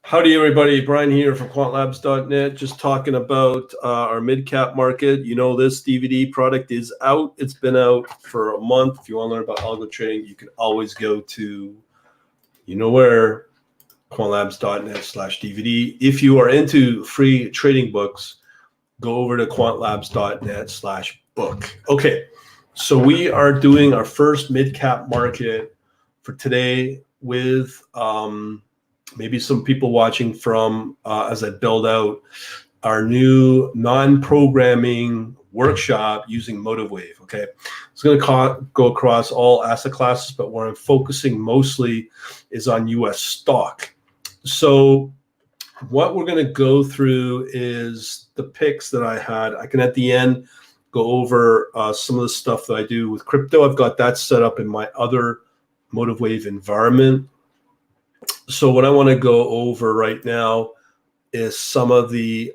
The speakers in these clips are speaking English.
Howdy, everybody. Brian here from quantlabs.net. Just talking about our mid-cap market. You know, this DVD product is out. It's been out for a month. If you want to learn about algo trading, you can always go to, you know where, quantlabs.net/DVD. If you are into free trading books, go over to quantlabs.net/book. Okay, so we are doing our first mid-cap market for today with maybe some people watching from as I build out our new non-programming workshop using MotiveWave. Okay, it's going to go across all asset classes, but where I'm focusing mostly is on US stock. So what we're going to go through is the picks that I had. I can at the end go over some of the stuff that I do with crypto. I've got that set up in my other MotiveWave environment. So what I want to go over right now is some of the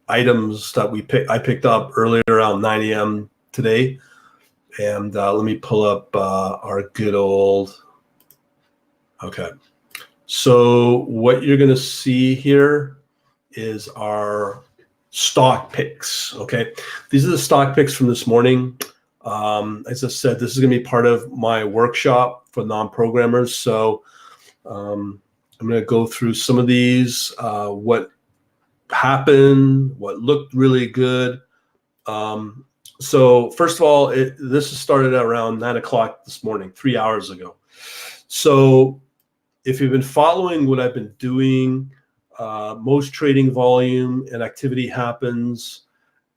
items that I picked up earlier around 9 a.m. today. And let me pull up our good old. Okay. So what you're going to see here is our stock picks. Okay. These are the stock picks from this morning. As I said, this is going to be part of my workshop for non-programmers. So I'm going to go through some of these, what happened, what looked really good. So first of all, this started at around 9 o'clock this morning, 3 hours ago. So if you've been following what I've been doing, most trading volume and activity happens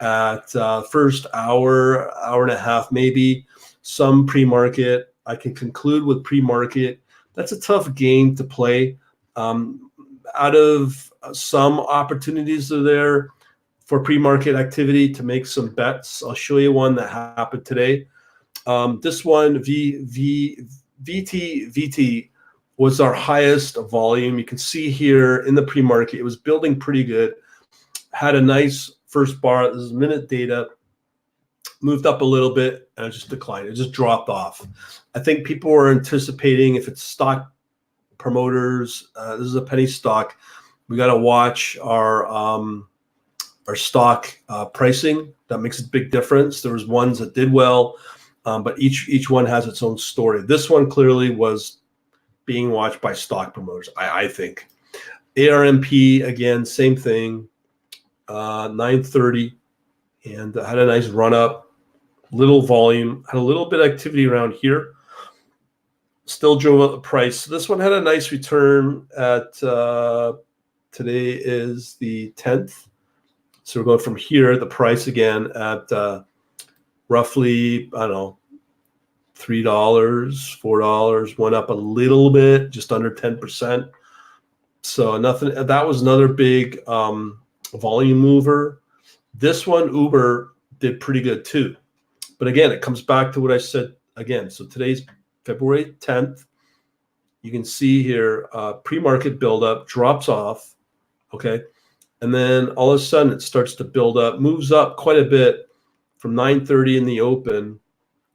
at first hour and a half, maybe some pre-market. I can conclude with pre-market. That's a tough game to play. Out of some opportunities are there for pre-market activity to make some bets. I'll show you one that happened today. This one, VT was our highest volume. You can see here in the pre-market, it was building pretty good. Had a nice first bar. This is minute data. Moved up a little bit and it just declined. It just dropped off. I think people were anticipating, if it's stock promoters, this is a penny stock, we got to watch our stock pricing. That makes a big difference. There was ones that did well, but each one has its own story. This one clearly was being watched by stock promoters, I think. ARMP, again, same thing, 9:30, and had a nice run up. Little volume, had a little bit of activity around here. Still drove up the price. So this one had a nice return at, today is the 10th. So we're going from here, the price again at roughly, I don't know, $3, $4, went up a little bit, just under 10%. So nothing, that was another big volume mover. This one, Uber, did pretty good too. But again, it comes back to what I said again. So today's February 10th. You can see here, pre-market buildup drops off, okay? And then all of a sudden it starts to build up, moves up quite a bit from 9:30 in the open.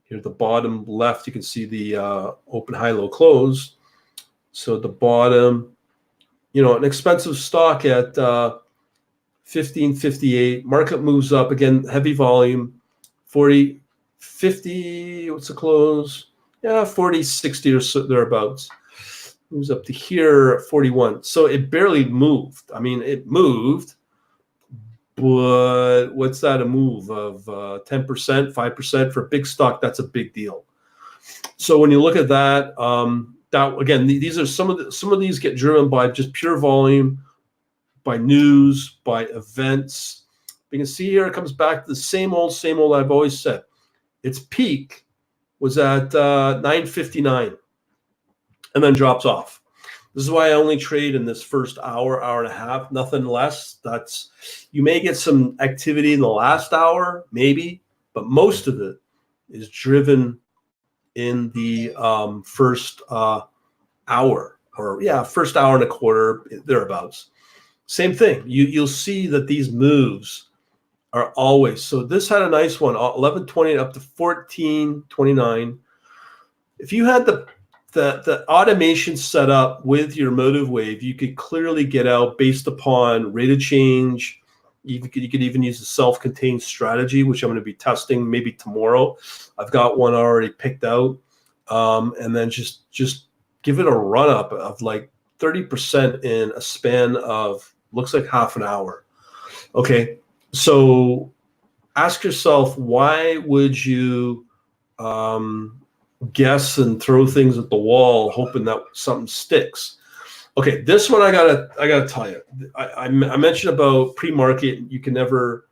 Here at the bottom left, you can see the open, high, low, close. So at the bottom, you know, an expensive stock at 15.58. Market moves up again, heavy volume, 40, 50. What's the close? Yeah, 40, 60 or so thereabouts. Moves up to here at 41. So it barely moved. I mean, it moved, but what's that, a move of 10%, 5% for a big stock? That's a big deal. So when you look at that, that again, these are some of these get driven by just pure volume, by news, by events. You can see here it comes back to the same old I've always said. Its peak was at 9:59 and then drops off. This is why I only trade in this first hour and a half, nothing less. That's, you may get some activity in the last hour, maybe, but most of it is driven in the first hour, or first hour and a quarter, thereabouts. Same thing. You'll see that these moves are always, so this had a nice one, 11.20 up to 14.29. If you had the the automation set up with your Motive Wave, you could clearly get out based upon rate of change. You could even use a self-contained strategy, which I'm going to be testing maybe tomorrow. I've got one already picked out, and then just give it a run up of like 30% in a span of looks like half an hour. Okay, so ask yourself, why would you guess and throw things at the wall hoping that something sticks? Okay, this one I gotta tell you. I mentioned about pre-market. You can never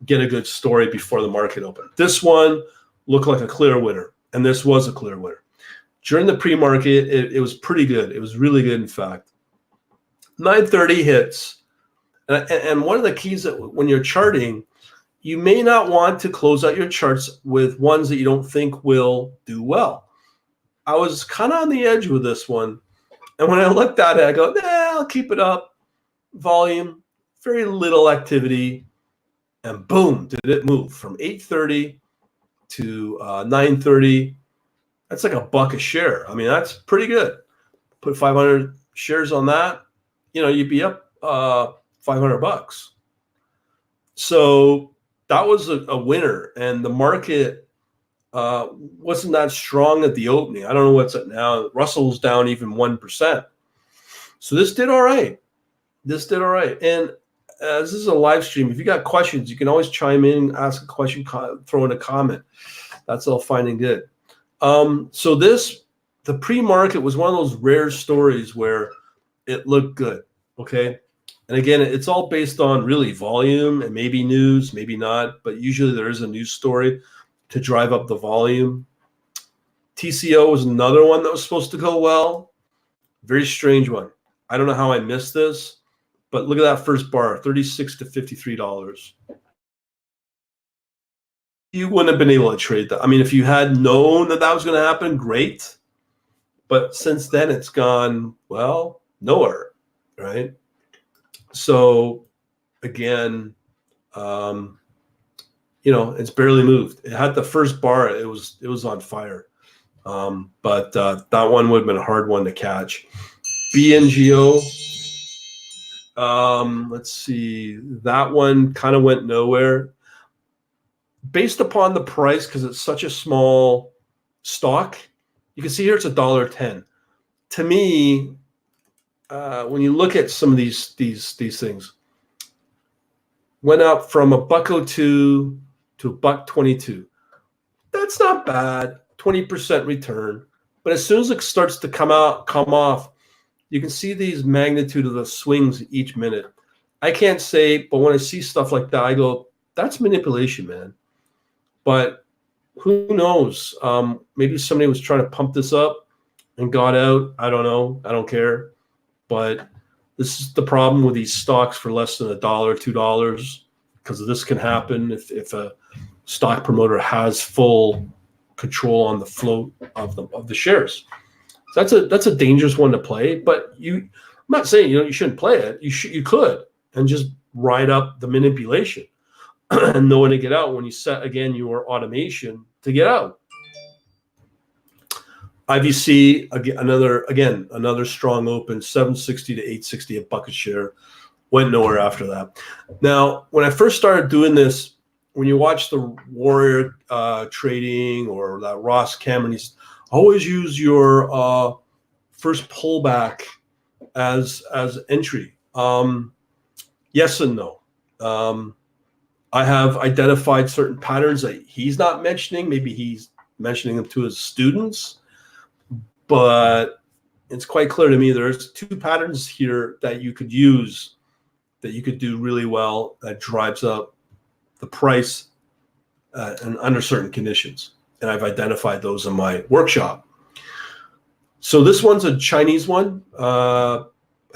get a good story before the market opened. This one looked like a clear winner, and this was a clear winner. During the pre-market, it was pretty good. It was really good, in fact. 9:30 hits, and one of the keys that when you're charting, you may not want to close out your charts with ones that you don't think will do well. I was kind of on the edge with this one. And when I looked at it, I go, I'll keep it up. Volume, very little activity. And boom, did it move from 8:30 to 9:30. That's like $1 a share. I mean, that's pretty good. Put 500 shares on that, you'd be up $500. So that was a winner, and the market wasn't that strong at the opening. I don't know what's up now. Russell's down even 1%. So this did all right. And this is a live stream. If you got questions, you can always chime in, ask a question, throw in a comment. That's all fine and good. So the pre-market was one of those rare stories where it looked good. Okay. And again, it's all based on really volume and maybe news, maybe not, but usually there is a news story to drive up the volume. TCO was another one that was supposed to go well. Very strange one. I don't know how I missed this, but look at that first bar, $36 to $53. You wouldn't have been able to trade that. I mean, if you had known that was going to happen, great. But since then, it's gone, well, nowhere, right? So again, it's barely moved. It had the first bar; it was on fire. But that one would have been a hard one to catch. BNGO. Let's see. That one kind of went nowhere. Based upon the price, because it's such a small stock, you can see here it's $1.10. To me, when you look at some of these things, went up from $1.02 to $1.22. That's not bad, 20% return. But as soon as it starts to come off, you can see these magnitude of the swings each minute. I can't say, but when I see stuff like that, I go, that's manipulation, man. But who knows? Maybe somebody was trying to pump this up and got out. I don't know. I don't care. But this is the problem with these stocks for less than $1, $2, because this can happen if a stock promoter has full control on the float of the shares. So that's a dangerous one to play. But I'm not saying you shouldn't play it. You could, and just ride up the manipulation and know when to get out when you set again your automation to get out. IVC, another strong open, 760 to 860 $1 a share. Went nowhere after that. Now, when I first started doing this, when you watch the Warrior trading or that Ross Cameron, always use your first pullback as entry. Yes and no. I have identified certain patterns that he's not mentioning. Maybe he's mentioning them to his students. But it's quite clear to me there's two patterns here that you could use, that you could do really well, that drives up the price and under certain conditions. And I've identified those in my workshop. So this one's a Chinese one. I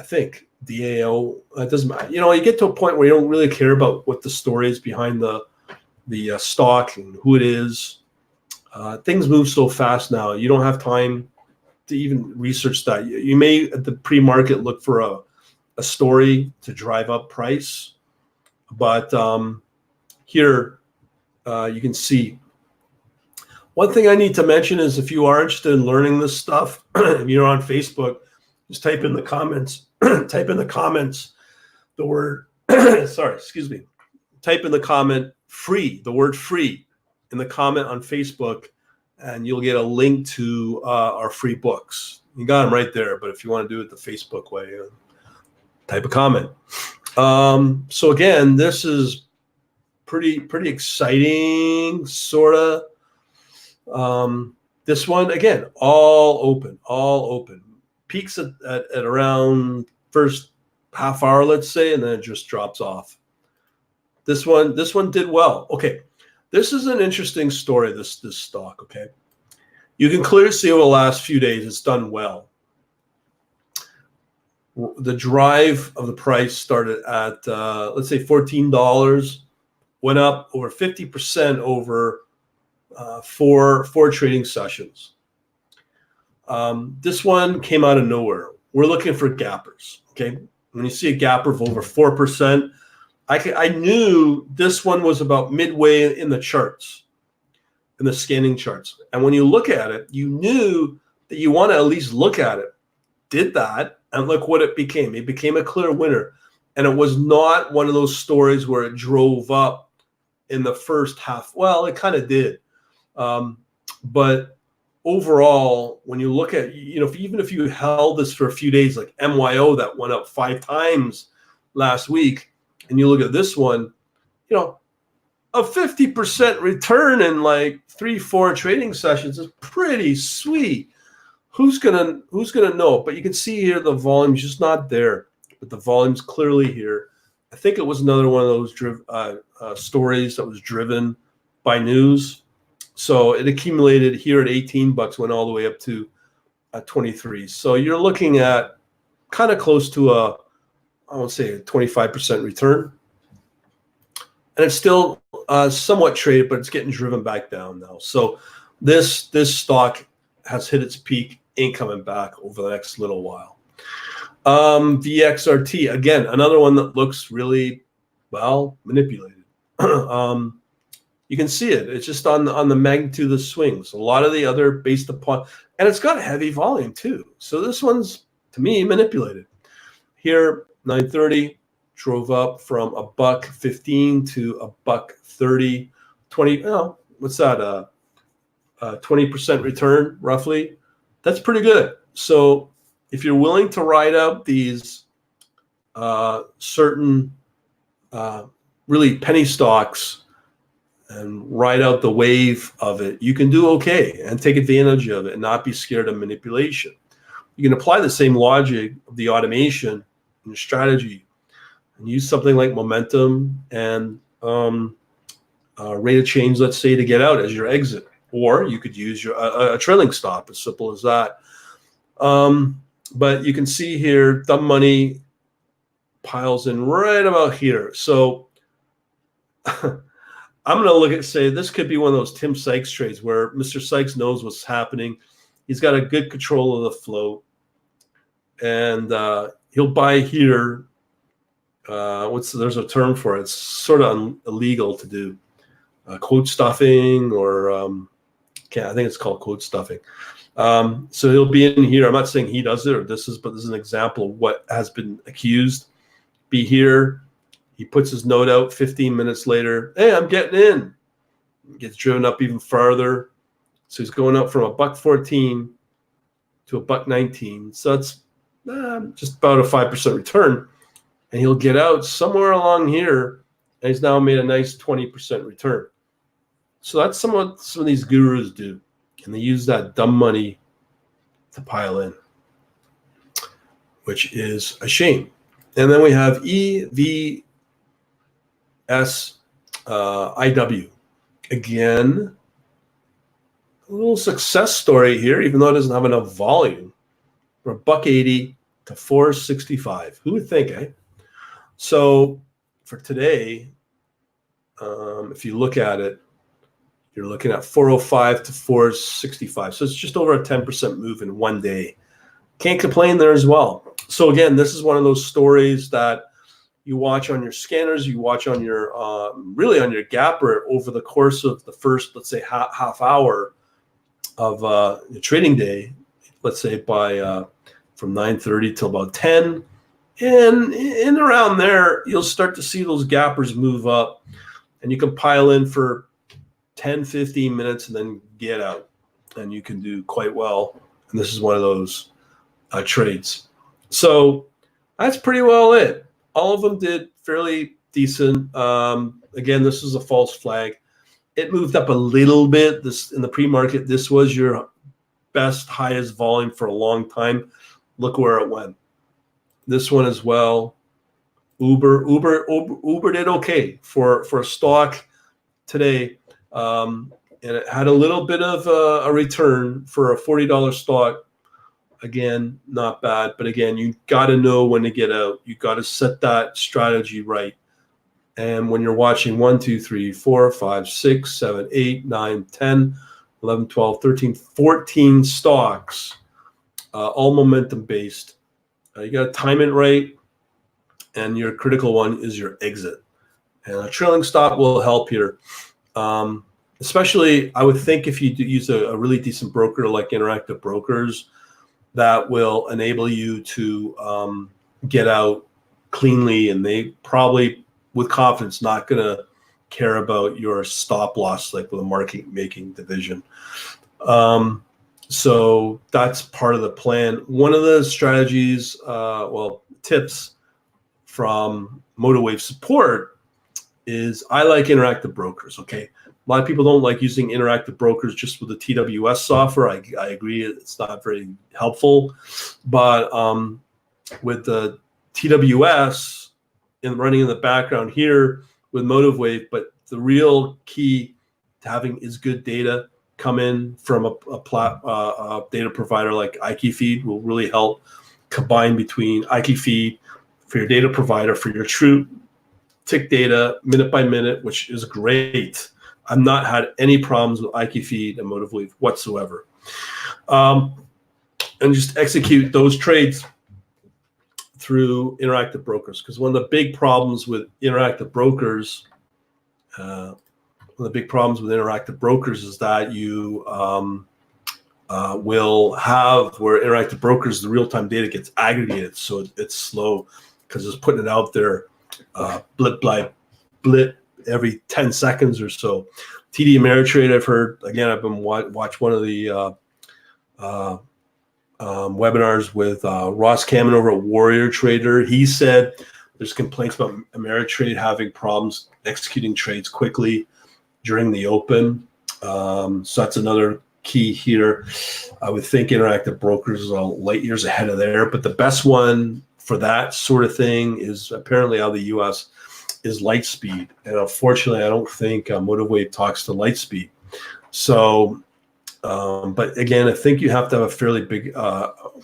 think DAO. It doesn't matter. You get to a point where you don't really care about what the story is behind the stock and who it is. Things move so fast now. You don't have time to even research that. You may at the pre-market look for a story to drive up price, but here you can see One thing I need to mention is if you are interested in learning this stuff, if you're on Facebook, just type in the comments, the word, sorry, excuse me, type in the comment free, the word free in the comment on Facebook, and you'll get a link to our free books. You got them right there, but if you want to do it the Facebook way, type a comment. So again, this is pretty exciting, sort of. This one, again, all open. Peaks at around first half hour, let's say, and then it just drops off. This one did well. Okay, this is an interesting story, this stock, okay? You can clearly see over the last few days it's done well. The drive of the price started at, let's say, $14, went up over 50% over four trading sessions. This one came out of nowhere. We're looking for gappers, okay? When you see a gapper of over 4%, I knew this one was about midway in the charts, in the scanning charts. And when you look at it, you knew that you want to at least look at it. Did that, and look what it became. It became a clear winner. And it was not one of those stories where it drove up in the first half. Well, it kind of did. But overall, when you look at, even if you held this for a few days, like MYO that went up 5 times last week, and you look at this one, a 50% return in like 3-4 trading sessions is pretty sweet. Who's gonna know? But you can see here the volume's just not there, but the volume's clearly here. I think it was another one of those stories that was driven by news. So it accumulated here at $18, went all the way up to 23. So you're looking at kind of close to I won't say a 25% return. And it's still somewhat traded, but it's getting driven back down now. So this stock has hit its peak, ain't coming back over the next little while. VXRT, again, another one that looks really, well, manipulated. You can see it. It's just on the magnitude of the swings. A lot of the other based upon, and it's got heavy volume too. So this one's, to me, manipulated. Here, 930 drove up from $1.15 to $1.30. 20. What's that? 20% return, roughly. That's pretty good. So if you're willing to ride out these certain really penny stocks and ride out the wave of it, you can do okay and take advantage of it and not be scared of manipulation. You can apply the same logic of the automation in your strategy and use something like momentum and rate of change, let's say, to get out as your exit. Or you could use a trailing stop, as simple as that. But you can see here, dumb money piles in right about here. So I'm going to look at, say, this could be one of those Tim Sykes trades where Mr. Sykes knows what's happening. He's got a good control of the flow. And he'll buy here. There's a term for it. It's sort of illegal to do. Quote stuffing, or I think it's called quote stuffing. So he'll be in here. I'm not saying he does it or but this is an example of what has been accused. Be here. He puts his note out 15 minutes later. Hey, I'm getting in. Gets driven up even farther. So he's going up from $1.14 to $1.19. So that's just about a 5% return. And he'll get out somewhere along here. And he's now made a nice 20% return. So that's what some of these gurus do. And they use that dumb money to pile in, which is a shame. And then we have EVSIW. Again, a little success story here, even though it doesn't have enough volume. From $1.80 to $4.65. Who would think, eh? So for today, if you look at it, you're looking at 405 to 465. So it's just over a 10% move in one day. Can't complain there as well. So again, this is one of those stories that you watch on your scanners, you watch on your, really on your gapper over the course of the first, let's say, half hour. trading day, let's say by from 9:30 till about 10, and in around there, you'll start to see those gappers move up, and you can pile in for 10, 15 minutes and then get out, and you can do quite well. And this is one of those trades. So that's pretty well it. All of them did fairly decent. Again, this is a false flag. It moved up a little bit. This in the pre-market, this was your best, highest volume for a long time. Look where it went. This one as well. Uber did okay for a stock today, and it had a little bit of a return for a $40 stock. Again, not bad, but again, you got to know when to get out. You got to set that strategy right. And when you're watching 1, 2, 3, 4, 5, 6, 7, 8, 9, 10, 11, 12, 13, 14 stocks, all momentum based, you got to time it right. And your critical one is your exit. And a trailing stop will help here. Especially, I would think if you use a really decent broker like Interactive Brokers, that will enable you to get out cleanly, and they probably, with confidence, not going to care about your stop loss like with a market making division. So that's part of the plan. One of the strategies, tips from MotiveWave support is I like Interactive Brokers. Okay, a lot of people don't like using Interactive Brokers just with the TWS software. I agree, it's not very helpful, but with the TWS running in the background here with MotiveWave, but the real key to having is good data come in from a data provider like IKeyFeed will really help combine between IKeyFeed for your data provider, for your true tick data minute by minute, which is great. I've not had any problems with IKeyFeed and MotiveWave whatsoever. And just execute those trades through Interactive Brokers, because one of the big problems with Interactive Brokers, is that you will have where Interactive Brokers, the real-time data gets aggregated, so it's slow because it's putting it out there blip by blip every 10 seconds or so. TD Ameritrade, I've heard, again, I've been watch one of the webinars with Ross Kamen over at Warrior Trader. He said there's complaints about Ameritrade having problems executing trades quickly during the open. So that's another key here. I would think Interactive Brokers is light years ahead of there, but the best one for that sort of thing is apparently out of the US is Lightspeed. And unfortunately, I don't think MotiveWave talks to Lightspeed. So, but again, I think you have to have a fairly big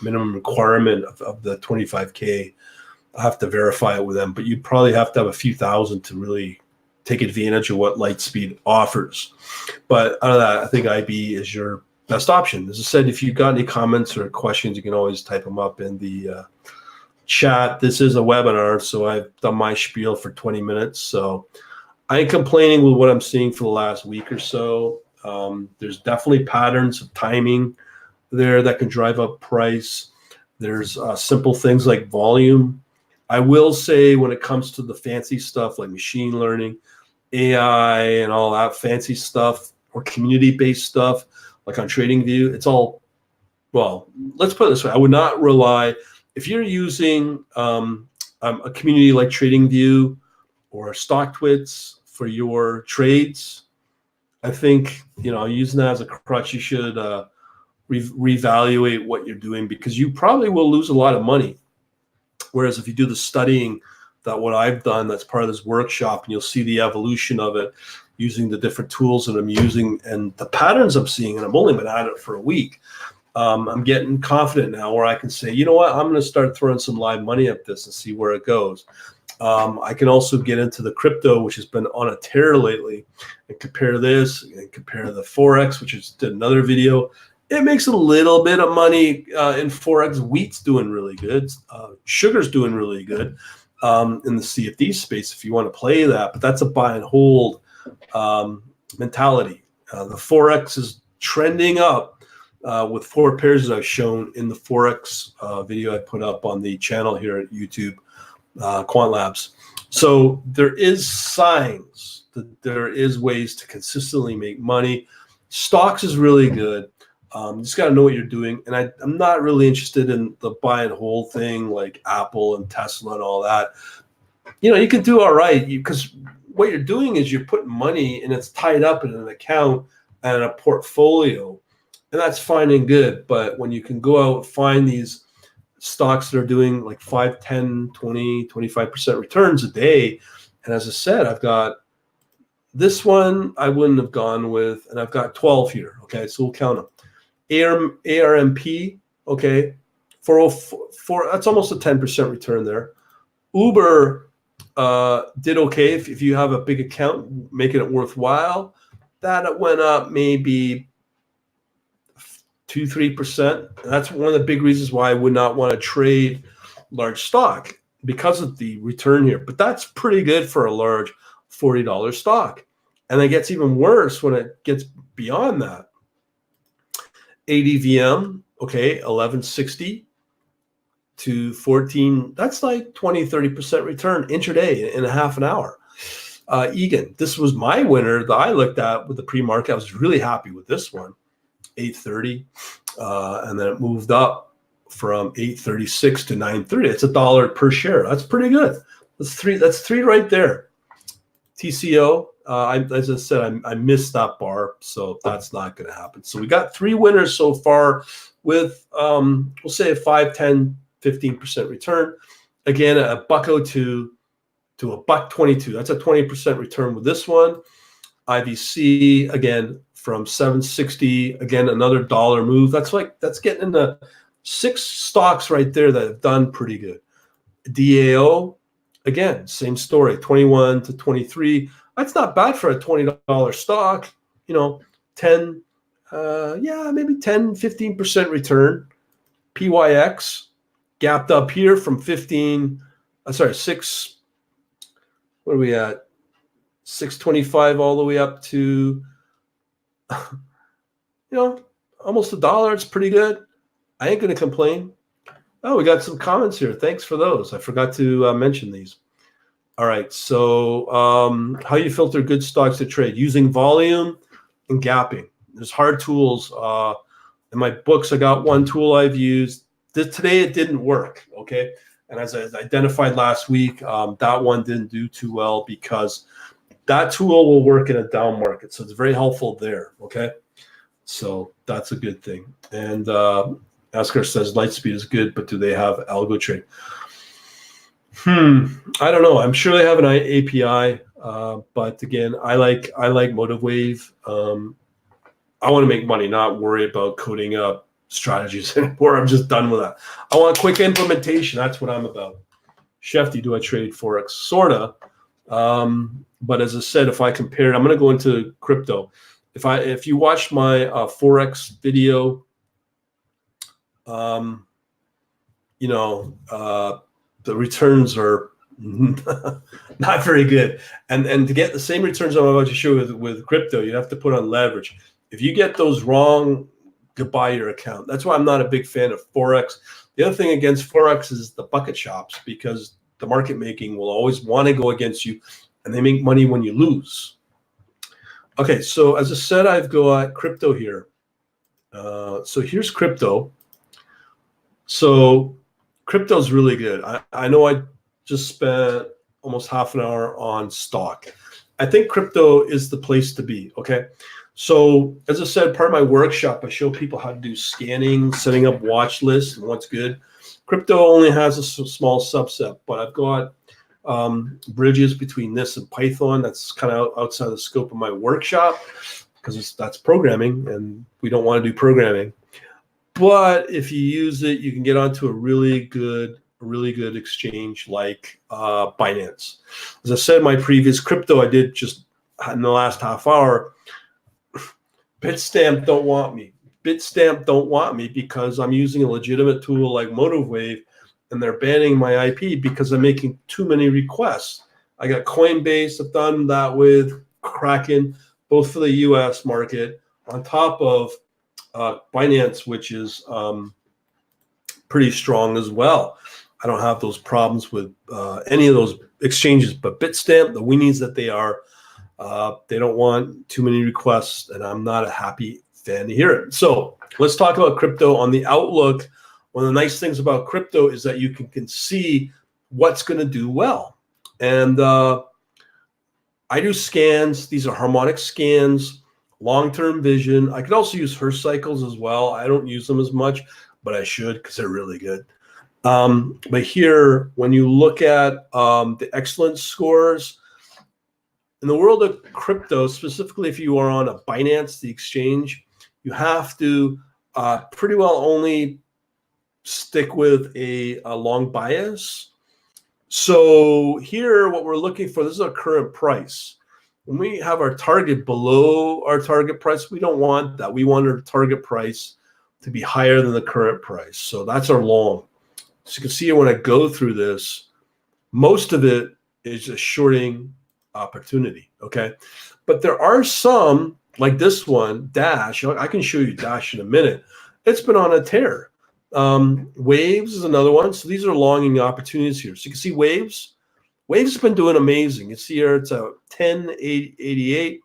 minimum requirement of the 25K. I have to verify it with them, but you probably have to have a few thousand to really take advantage of what Lightspeed offers. But out of that, I think IB is your best option. As I said, if you've got any comments or questions, you can always type them up in the chat. This is a webinar, so I've done my spiel for 20 minutes. So I ain't complaining with what I'm seeing for the last week or so. There's definitely patterns of timing there that can drive up price. There's simple things like volume. I will say when it comes to the fancy stuff like machine learning, AI, and all that fancy stuff, or community-based stuff like on TradingView, it's all, well, let's put it this way. I would not rely, if you're using a community like TradingView or StockTwits for your trades, I think, using that as a crutch, you should reevaluate what you're doing, because you probably will lose a lot of money. Whereas if you do the studying that what I've done, that's part of this workshop, and you'll see the evolution of it using the different tools that I'm using and the patterns I'm seeing, and I've only been at it for a week. I'm getting confident now where I can say, you know what, I'm going to start throwing some live money at this and see where it goes. I can also get into the crypto, which has been on a tear lately, and compare this and compare the Forex, which is did another video. It makes a little bit of money in Forex. Wheat's doing really good. Sugar's doing really good in the CFD space if you want to play that. But that's a buy and hold mentality. The Forex is trending up, with 4 pairs that I've shown in the Forex video I put up on the channel here at YouTube, Quant Labs. So there is signs that there is ways to consistently make money. Stocks is really good. You just got to know what you're doing. And I'm not really interested in the buy and hold thing like Apple and Tesla and all that. You can do all right because what you're doing is you're putting money and it's tied up in an account and a portfolio. And that's fine and good. But when you can go out and find these stocks that are doing like 5, 10, 20, 25% returns a day. And as I said, I've got this one I wouldn't have gone with, and I've got 12 here. Okay, so we'll count them. ARMP, okay, 404, that's almost a 10% return there. Uber did okay if you have a big account, making it worthwhile. That went up maybe 2-3%. That's one of the big reasons why I would not want to trade large stock because of the return here. But that's pretty good for a large $40 stock. And it gets even worse when it gets beyond that. ADVM, okay, 1160 to 14. That's like 20-30% return intraday in a half an hour. Egan, this was my winner that I looked at with the pre-market. I was really happy with this one. 830, and then it moved up from 836 to 930. It's $1 per share. That's pretty good. That's three right there. TCO, as I said, I missed that bar, so that's not going to happen. So we got 3 winners so far with we'll say a 5, 10, 15% return. Again, $1.02 to $1.22. That's a 20% return with this one. IVC again from 760, again another $1 move. That's getting into 6 stocks right there that have done pretty good. DAO, again, same story, 21 to 23. That's not bad for a $20 stock. 10, maybe 10, 15% return. PYX gapped up here from 6. What are we at? 625 all the way up to, almost $1. It's pretty good. I ain't going to complain. Oh, we got some comments here. Thanks for those. I forgot to mention these. All right. So how you filter good stocks to trade? Using volume and gapping. There's hard tools. In my books, I got one tool I've used. Today it didn't work. Okay. And as I identified last week, that one didn't do too well because that tool will work in a down market. So it's very helpful there. Okay. So that's a good thing. And Oscar says Lightspeed is good, but do they have algo trade? I don't know. I'm sure they have an API. But again, I like MotiveWave. I want to make money, not worry about coding up strategies anymore. I'm just done with that. I want quick implementation. That's what I'm about. Shefty, do I trade Forex? Sorta. But as I said, if I compare it, I'm going to go into crypto. If you watched my Forex video, the returns are not very good. And to get the same returns I'm about to show with crypto, you have to put on leverage. If you get those wrong, goodbye your account. That's why I'm not a big fan of Forex. The other thing against Forex is the bucket shops, because the market making will always want to go against you, and they make money when you lose. Okay, so as I said, I've got crypto here. So here's crypto. So crypto is really good. I know I just spent almost half an hour on stock. I think crypto is the place to be, okay? So as I said, part of my workshop, I show people how to do scanning, setting up watch lists, and what's good. Crypto only has a small subset, but I've got bridges between this and Python. That's kind of outside the scope of my workshop because that's programming, and we don't want to do programming. But if you use it, you can get onto a really good exchange like Binance. As I said, my previous crypto I did just in the last half hour, Bitstamp don't want me. Bitstamp don't want me because I'm using a legitimate tool like MotiveWave, and they're banning my IP because I'm making too many requests. I got Coinbase, I've done that with Kraken, both for the US market, on top of Binance, which is pretty strong as well. I don't have those problems with any of those exchanges, but Bitstamp, the weenies that they are, they don't want too many requests, and I'm not a happy fan to hear it. So let's talk about crypto on the outlook. One of the nice things about crypto is that you can see what's going to do well. And I do scans. These are harmonic scans, long-term vision. I could also use Hirsch cycles as well. I don't use them as much, but I should because they're really good. But here, when you look at the excellence scores, in the world of crypto, specifically if you are on a Binance, the exchange, you have to pretty well only stick with a long bias. So here, what we're looking for, this is our current price. When we have our target below our target price, we don't want that. We want our target price to be higher than the current price. So that's our long. So you can see when I go through this, most of it is a shorting opportunity, okay? But there are some, like this one, Dash. I can show you Dash in a minute. It's been on a tear. Waves is another one. So these are longing opportunities here. So you can see Waves. Waves has been doing amazing. You see here it's a 10.88,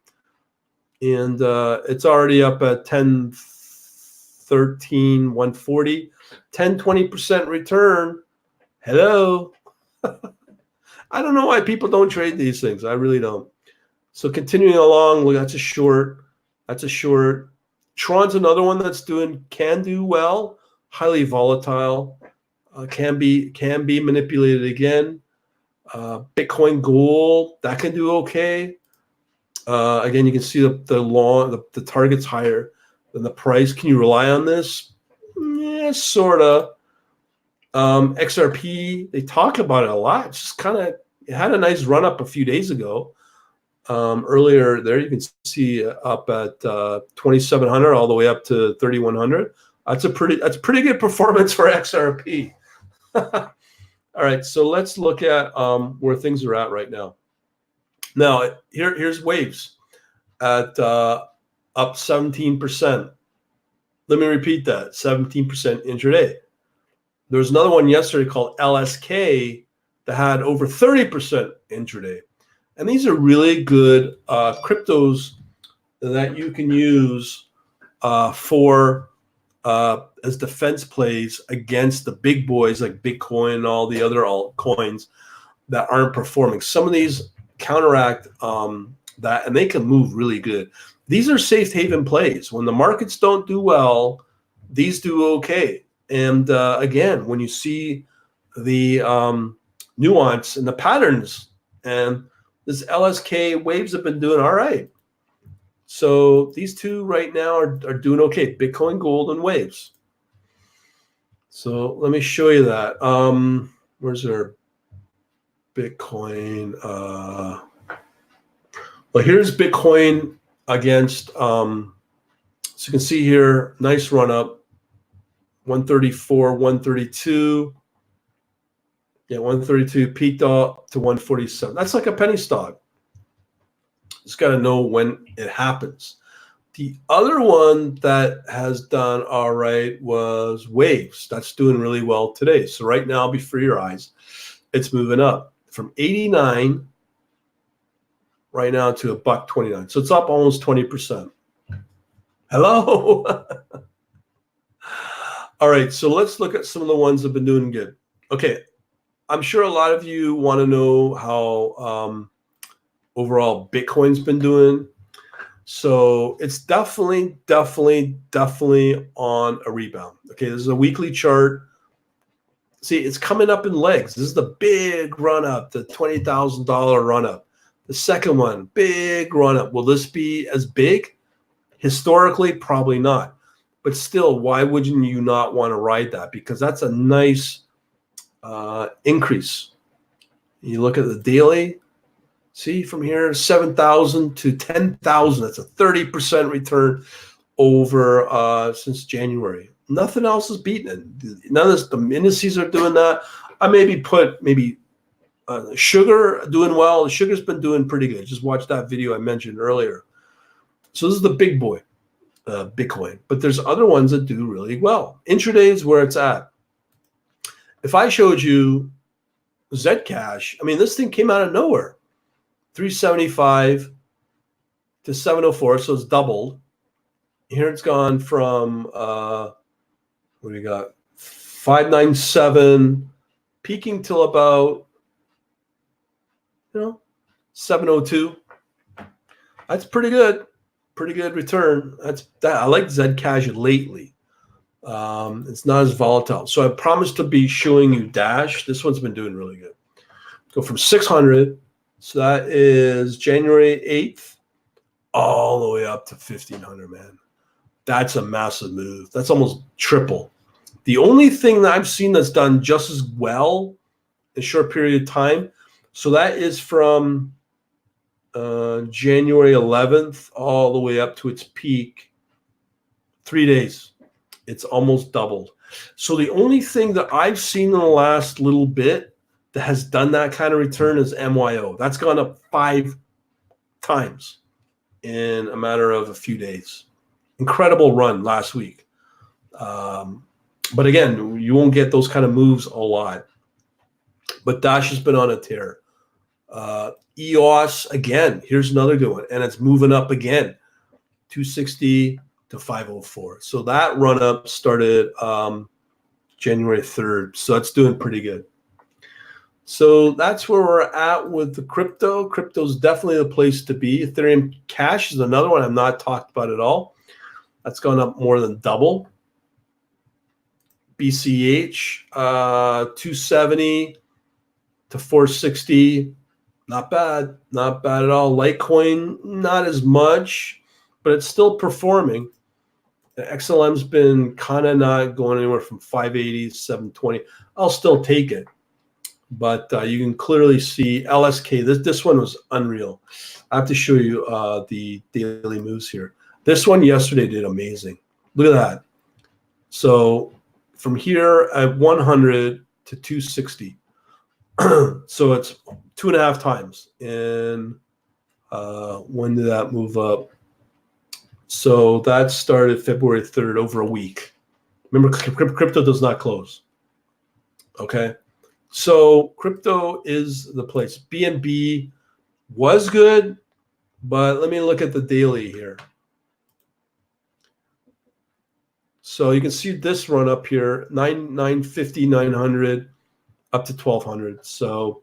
and it's already up at 10.13, 140. 10-20% return. Hello. I don't know why people don't trade these things. I really don't. So continuing along, well, that's a short. That's a short. Tron's another one that's can do well. Highly volatile. Can be manipulated again. Bitcoin Gold, that can do okay. Again, you can see the target's higher than the price. Can you rely on this? Yeah, sort of. XRP, they talk about it a lot. It's just it had a nice run up a few days ago. Earlier there, you can see up at 2,700 all the way up to 3,100. That's pretty good performance for XRP. All right, so let's look at where things are at right now. Now here's Waves at up 17%. Let me repeat that, 17% intraday. There was another one yesterday called LSK that had over 30% intraday. And these are really good cryptos that you can use for as defense plays against the big boys like Bitcoin and all the other altcoins that aren't performing. Some of these counteract that, and they can move really good. These are safe haven plays. When the markets don't do well, these do okay. And again, when you see the nuance and the patterns, and this LSK Waves have been doing all right. So these two right now are doing okay. Bitcoin Gold and Waves. So let me show you that. Where's our Bitcoin? Well, here's Bitcoin against, so you can see here, nice run up, 134, 132. Yeah, 132 peaked up to 147. That's like a penny stock. Just got to know when it happens. The other one that has done all right was Waves. That's doing really well today. So right now, before your eyes, it's moving up from 89 right now to $1.29. So it's up almost 20%. Hello. All right, so let's look at some of the ones that have been doing good. Okay, I'm sure a lot of you want to know how overall Bitcoin's been doing. So it's definitely on a rebound. Okay, this is a weekly chart. See, it's coming up in legs. This is the big run up, the $20,000 run up. The second one, big run up. Will this be as big? Historically, probably not. But still, why wouldn't you not want to ride that? Because that's a nice increase. You look at the daily. See, from here, 7,000 to 10,000. That's a 30% return over since January. Nothing else is beating it. None of the indices are doing that. I put sugar doing well. Sugar's been doing pretty good. Just watch that video I mentioned earlier. So this is the big boy. Bitcoin, but there's other ones that do really well. Intraday is where it's at. If I showed you Zcash, I mean, this thing came out of nowhere, 375 to 704, so it's doubled. Here it's gone from what do we got? 597, peaking till about 702. That's pretty good. Pretty good return. I like Zcash lately. It's not as volatile. So I promised to be showing you Dash. This one's been doing really good. Go from 600, so that is January 8th, all the way up to 1,500, man. That's a massive move. That's almost triple. The only thing that I've seen that's done just as well in a short period of time, so that is from January 11th all the way up to its peak, 3 days. It's almost doubled. So the only thing that I've seen in the last little bit that has done that kind of return is MYO. That's gone up 5 times in a matter of a few days. Incredible run last week. But again, you won't get those kind of moves a lot. But Dash has been on a tear. EOS, again, here's another good one. And it's moving up again, 260 to 504. So that run up started January 3rd. So that's doing pretty good. So that's where we're at with the crypto. Crypto's definitely the place to be. Ethereum Cash is another one I've not talked about at all. That's gone up more than double. BCH, 270 to 460. Not bad. Not bad at all. Litecoin, not as much, but it's still performing. The XLM's been kind of not going anywhere from 580 to 720. I'll still take it. But you can clearly see LSK. This one was unreal. I have to show you the daily moves here. This one yesterday did amazing. Look at that. So from here at 100 to 260. So it's 2.5 times. And when did that move up? So that started February 3rd, over a week. Remember, crypto does not close. Okay. So crypto is the place. BNB was good, but let me look at the daily here. So you can see this run up here, 950, 900, up to 1,200. So,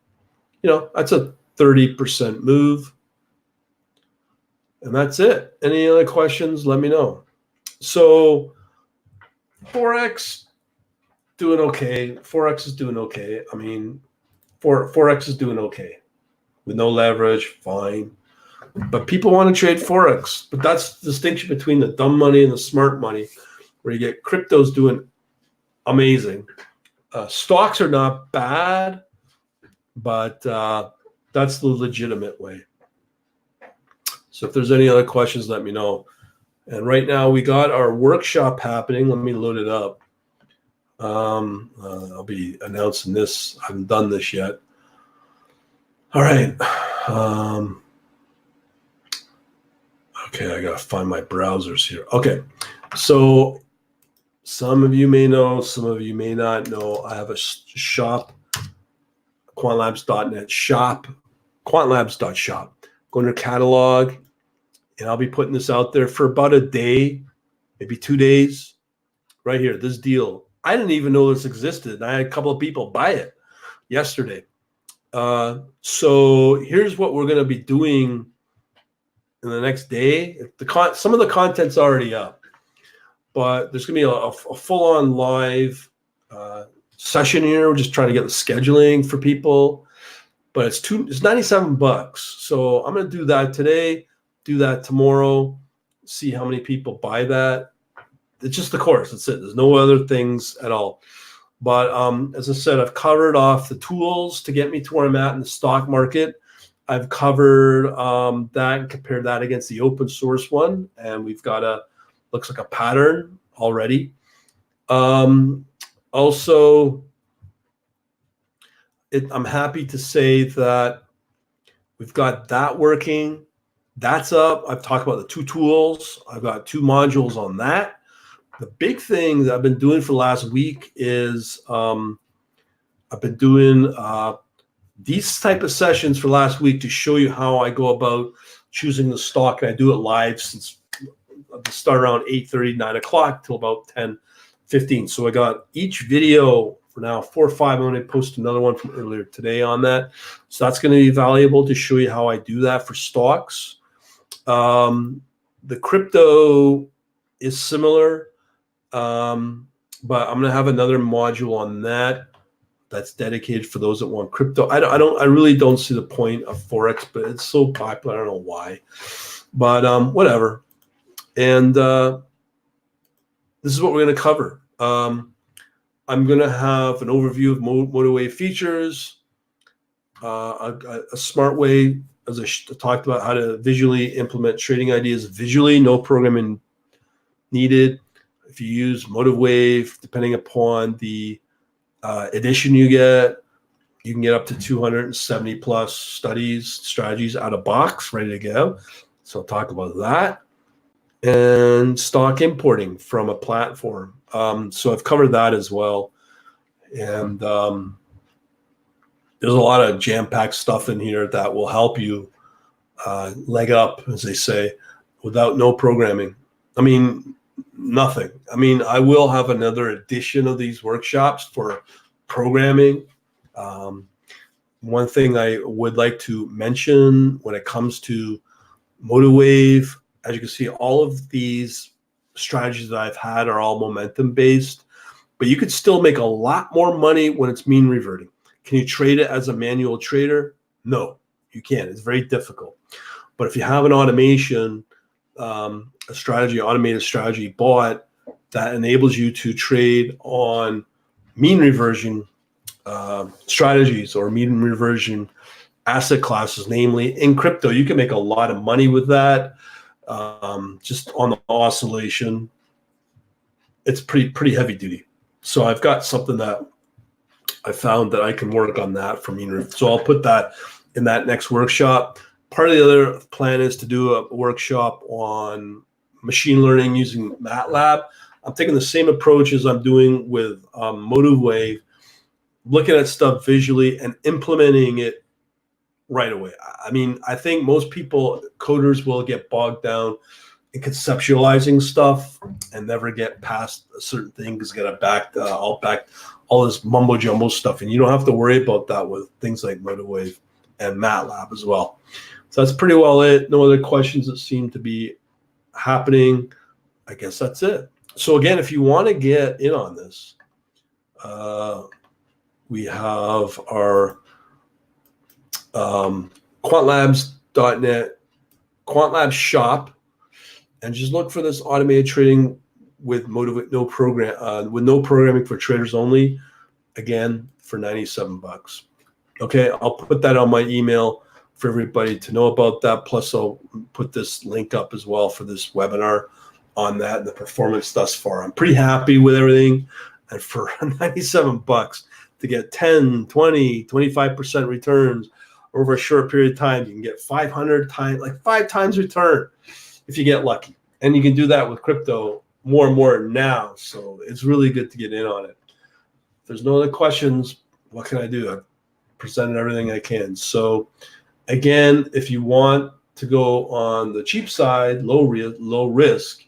that's a 30% move. And that's it. Any other questions, let me know. So Forex, doing okay. Forex is doing okay. I mean, Forex is doing okay. With no leverage, fine. But people want to trade Forex. But that's the distinction between the dumb money and the smart money, where you get cryptos doing amazing. Stocks are not bad, but that's the legitimate way. So if there's any other questions, let me know. And right now we got our workshop happening. Let me load it up. I'll be announcing this. I haven't done this yet. All right. Okay, I gotta find my browsers here. Okay, so some of you may know, some of you may not know. I have a shop, quantlabs.net shop, quantlabs.shop. Go under catalog, and I'll be putting this out there for about a day, maybe 2 days. Right here, this deal. I didn't even know this existed. I had a couple of people buy it yesterday. So here's what we're going to be doing in the next day. Some of the content's already up, but there's going to be a full-on live session here. We're just trying to get the scheduling for people, but it's $97. So I'm going to do that today, do that tomorrow, see how many people buy that. It's just the course. That's it. There's no other things at all. But as I said, I've covered off the tools to get me to where I'm at in the stock market. I've covered that and compared that against the open source one. And we've got looks like a pattern already. Also, I'm happy to say that we've got that working. That's up. I've talked about the 2 tools. I've got 2 modules on that. The big thing that I've been doing for the last week is I've been doing these type of sessions for last week to show you how I go about choosing the stock. And I do it live since I start around 8:30, 9 o'clock till about 10:15. So I got each video for now 4 or 5. I'm going to post another one from earlier today on that. So that's going to be valuable to show you how I do that for stocks. The crypto is similar, but I'm going to have another module on that that's dedicated for those that want crypto. I really don't see the point of Forex, but it's so popular. I don't know why, but whatever. And this is what we're going to cover. I'm going to have an overview of MotiveWave features, a smart way, as I talked about, how to visually implement trading ideas visually, no programming needed. If you use MotiveWave, depending upon the edition you can get up to 270 plus strategies out of box, ready to go. So I'll talk about that. And stock importing from a platform. So I've covered that as well. And there's a lot of jam-packed stuff in here that will help you leg up, as they say, without no programming. I mean, nothing. I mean, I will have another edition of these workshops for programming. One thing I would like to mention when it comes to MotiveWave, as you can see, all of these strategies that I've had are all momentum based, but you could still make a lot more money when it's mean reverting. Can you trade it as a manual trader? No, you can't. It's very difficult. But if you have an automation, automated strategy bot that enables you to trade on mean reversion strategies or mean reversion asset classes, namely in crypto, you can make a lot of money with that. Just on the oscillation, it's pretty heavy duty. So I've got something that I found that I can work on that for mean reversion. So I'll put that in that next workshop. Part of the other plan is to do a workshop on machine learning using MATLAB. I'm taking the same approach as I'm doing with MotiveWave, looking at stuff visually and implementing it right away. I mean, I think most coders will get bogged down in conceptualizing stuff and never get past a certain thing because get all this mumbo jumbo stuff. And you don't have to worry about that with things like MotiveWave and MATLAB as well. So that's pretty well it. No other questions that seem to be happening. I guess that's it. So again, if you want to get in on this, we have our quantlabs.net quantlabs shop, and just look for this automated trading with no programming for traders only, again for $97. Okay, I'll put that on my email for everybody to know about that. Plus I'll put this link up as well for this webinar on that and the performance thus far. I'm pretty happy with everything, and for $97 to get 10, 20, 25% returns over a short period of time, you can get 500 times, like 5 times return if you get lucky. And you can do that with crypto more and more now. So it's really good to get in on it. If there's no other questions, what can I do? I've presented everything I can. So again, if you want to go on the cheap side, low risk,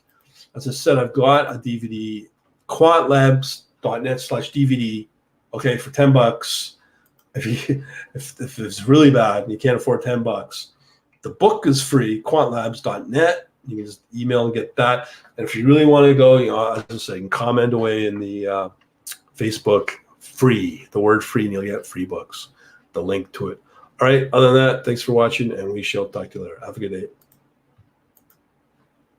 as I said, I've got a DVD, quantlabs.net/DVD, okay, for $10. If it's really bad and you can't afford $10, the book is free, quantlabs.net. You can just email and get that. And if you really want to go, as I say, you can comment away in the Facebook, free, the word free, and you'll get free books, the link to it. All right, other than that, thanks for watching, and we shall talk to you later. Have a good day.